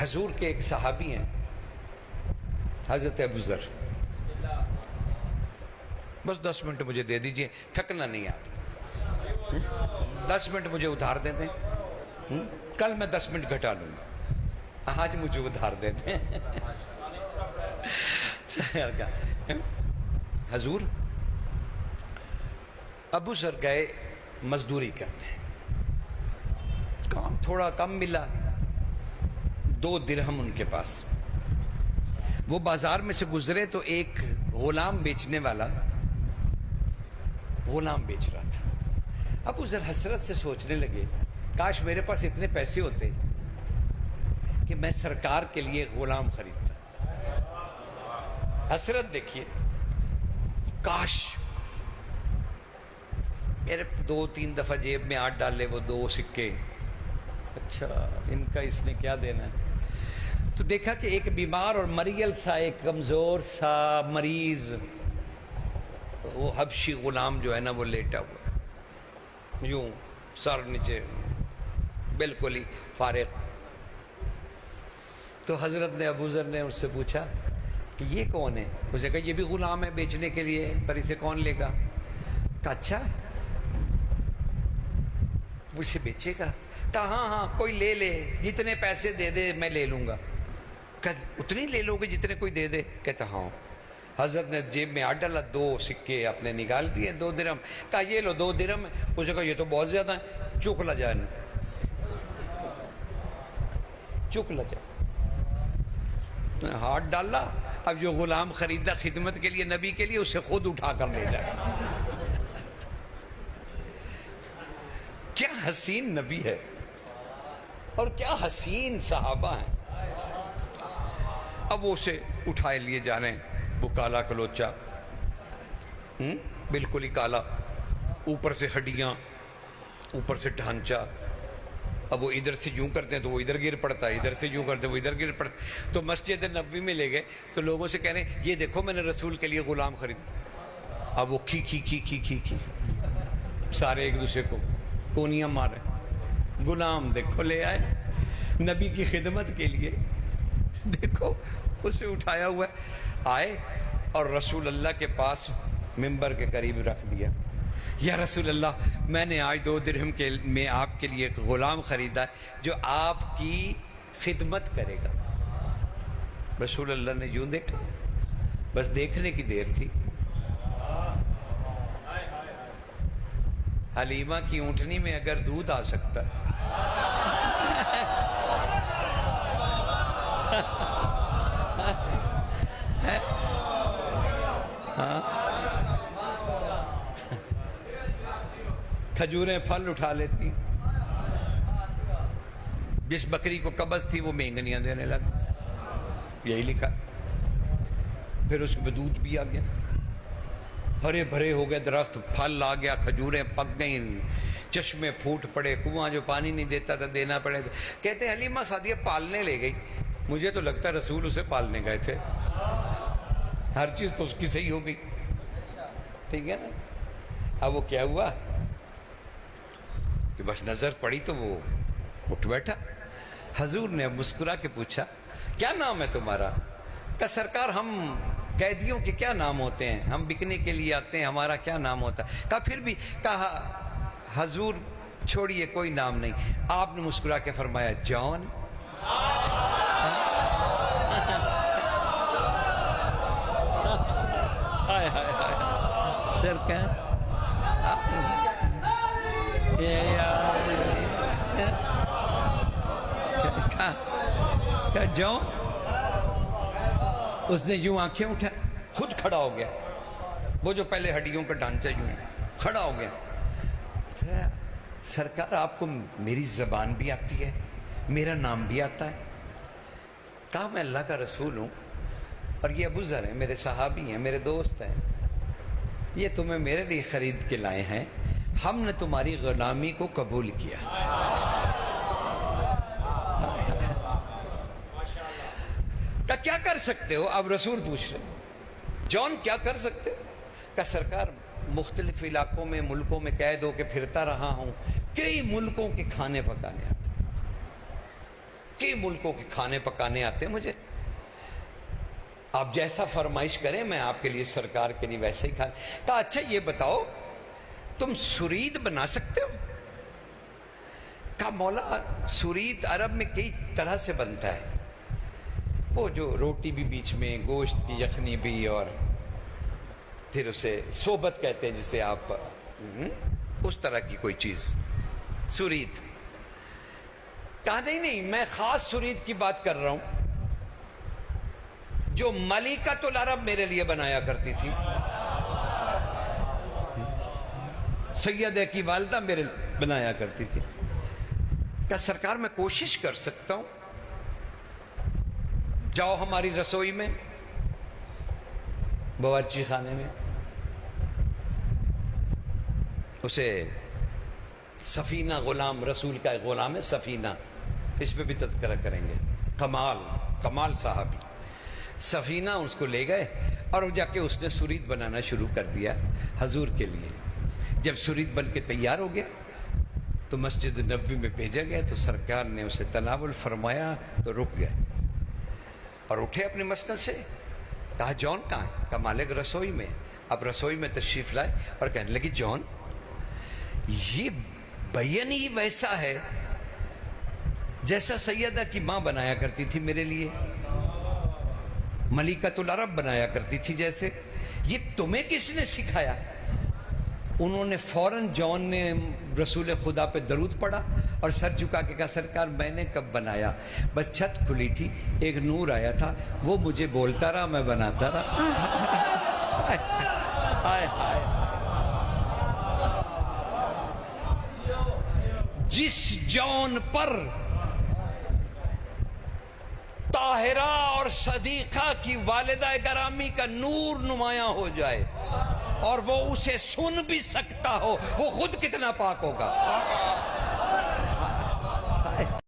حضور کے ایک صحابی ہیں حضرت ابو ذر. بس 10 منٹ مجھے دے دیجئے, تھکنا نہیں آپ. 10 منٹ مجھے ادھار دے دیں, کل میں 10 منٹ گھٹا لوں گا, آج مجھے ادھار دے دیں. حضور ابو ذر گئے مزدوری کرنے, کام تھوڑا کم ملا, 2 درہم ان کے پاس. وہ بازار میں سے گزرے تو ایک غلام بیچنے والا غلام بیچ رہا تھا. ابو ذر حسرت سے سوچنے لگے, کاش میرے پاس اتنے پیسے ہوتے کہ میں سرکار کے لیے غلام خریدتا. حسرت دیکھیے, کاش میرے 2-3 دفعہ جیب میں 8 ڈالے وہ 2 سکے, اچھا ان کا اس نے کیا دینا ہے. تو دیکھا کہ ایک بیمار اور مریل سا, ایک کمزور سا مریض, وہ حبشی غلام جو ہے نا وہ لیٹا ہوا, یوں سر نیچے بالکل ہی فارغ. تو حضرت نے ابو ذر نے اس سے پوچھا کہ یہ کون ہے؟ اس نے کہا یہ بھی غلام ہے بیچنے کے لیے, پر اسے کون لے گا؟ کہا اچھا اسے بیچے گا؟ کہا ہاں ہاں کوئی لے لے, جتنے پیسے دے دے میں لے لوں گا. کہا اتنے لے لو گے جتنے کوئی دے دے؟ کہتا ہاں. حضرت نے جیب میں 8 ڈالا, 2 سکے اپنے نکال دیے, 2 درہم. کہا یہ لو 2 درہم. اس نے کہا یہ تو بہت زیادہ ہے, چک لا جائے, چک لا جائے. ہاتھ ڈالا, اب جو غلام خریدا خدمت کے لیے نبی کے لیے, اسے خود اٹھا کر لے جائے. کیا حسین نبی ہے اور کیا حسین صحابہ ہیں. اب وہ اسے اٹھائے لیے جا رہے ہیں. وہ کالا کلوچا, بالکل ہی کالا, اوپر سے ہڈیاں, اوپر سے ڈھانچہ. اب وہ ادھر سے یوں کرتے ہیں تو وہ ادھر گر پڑتا ہے, ادھر سے یوں کرتے ہیں وہ ادھر گر پڑتا. تو مسجد نبوی میں لے گئے تو لوگوں سے کہہ رہے ہیں یہ دیکھو میں نے رسول کے لیے غلام خریدا. اب وہ کھی سارے ایک دوسرے کو کونیاں مارے, غلام دیکھو لے آئے نبی کی خدمت کے لیے, دیکھو اسے اٹھایا ہوا ہے. آئے اور رسول اللہ کے پاس منبر کے قریب رکھ دیا. یا رسول اللہ میں نے آج 2 درہم کے میں آپ کے لیے ایک غلام خریدا ہے جو آپ کی خدمت کرے گا. رسول اللہ نے یوں دیکھا, بس دیکھنے کی دیر تھی. حلیمہ کی اونٹنی میں اگر دودھ آ سکتا کھجوریں پھل اٹھا لیتی. جس بکری کو قبض تھی وہ مینگنیاں دینے لگا, یہی لکھا. پھر اس میں دودھ بھی آ گیا, ہرے بھرے ہو گئے درخت, پھل آ گیا, کھجوریں پک گئیں, چشمے پھوٹ پڑے, کنواں جو پانی نہیں دیتا تھا دینا پڑے. کہتے ہیں حلیمہ سعدیہ پالنے لے گئی. مجھے تو لگتا ہے رسول اسے پالنے گئے تھے, ہر چیز تو اس کی صحیح ہو گئی. ٹھیک ہے نا. اب وہ کیا ہوا کہ بس نظر پڑی تو وہ اٹھ بیٹھا. حضور نے اب مسکرا کے پوچھا کیا نام ہے تمہارا؟ کہا سرکار ہم قیدیوں کے کیا نام ہوتے ہیں, ہم بکنے کے لیے آتے ہیں, ہمارا کیا نام ہوتا ہے؟ کہا پھر بھی. کہا حضور چھوڑیے کوئی نام نہیں. آپ نے مسکرا کے فرمایا جان. سرکار کیا جان. اس نے یوں آنکھیں اٹھا, خود کھڑا ہو گیا. وہ جو پہلے ہڈیوں کا ڈھانچہ یوں کھڑا ہو گیا. سرکار آپ کو میری زبان بھی آتی ہے, میرا نام بھی آتا ہے. کہا میں اللہ کا رسول ہوں اور یہ ابو ذر ہیں, میرے صحابی ہیں, میرے دوست ہیں, یہ تمہیں میرے لیے خرید کے لائے ہیں, ہم نے تمہاری غلامی کو قبول کیا. کیا کر سکتے ہو؟ اب رسول پوچھ رہے جان کیا کر سکتے ہو؟ کہ سرکار مختلف علاقوں میں ملکوں میں قید ہو کے پھرتا رہا ہوں, کئی ملکوں کے کھانے پکانے آتے, کئی ملکوں کے کھانے پکانے آتے ہیں مجھے. آپ جیسا فرمائش کریں میں آپ کے لیے سرکار کے لیے ویسے ہی کھانا. کہا اچھا یہ بتاؤ تم سرید بنا سکتے ہو؟ کہا مولا سرید عرب میں کئی طرح سے بنتا ہے. وہ جو روٹی بھی بیچ میں، گوشت کی یخنی بھی، اور پھر اسے صحبت کہتے ہیں جسے آپ، اس طرح کی کوئی چیز سرید. کہا نہیں میں خاص سرید کی بات کر رہا ہوں جو ملکۃ العرب میرے لیے بنایا کرتی تھی. سیدہ کی والدہ میرے بنایا کرتی تھی. کیا سرکار میں کوشش کر سکتا ہوں؟ جاؤ ہماری رسوئی میں، باورچی خانے میں. اسے سفینہ، غلام رسول کا ایک غلام ہے سفینہ، اس پہ بھی تذکرہ کریں گے. کمال صاحبی سفینہ اس کو لے گئے اور جا کے اس نے سرید بنانا شروع کر دیا حضور کے لیے. جب سرید بن کے تیار ہو گیا تو مسجد نبوی میں بھیجا گیا تو سرکار نے اسے تناول فرمایا تو رک گئے اور اٹھے اپنے مسند سے. کہا جون کہاں ہے؟ کہا مالک رسوئی میں. اب رسوئی میں تشریف لائے اور کہنے لگی جون یہ بیان ہی ویسا ہے جیسا سیدہ کی ماں بنایا کرتی تھی میرے لیے، ملکۃ العرب بنایا کرتی تھی جیسے. یہ تمہیں کس نے سکھایا؟ انہوں نے فوراً جون نے رسول خدا پہ درود پڑھا اور سر جھکا کے کہا سرکار میں نے کب بنایا، بس چھت کھلی تھی ایک نور آیا تھا وہ مجھے بولتا رہا میں بناتا رہا. ہائے ہائے. جس جون پر طاہرہ اور صدیقہ کی والدہ گرامی کا نور نمایاں ہو جائے اور وہ اسے سن بھی سکتا ہو، وہ خود کتنا پاک ہوگا.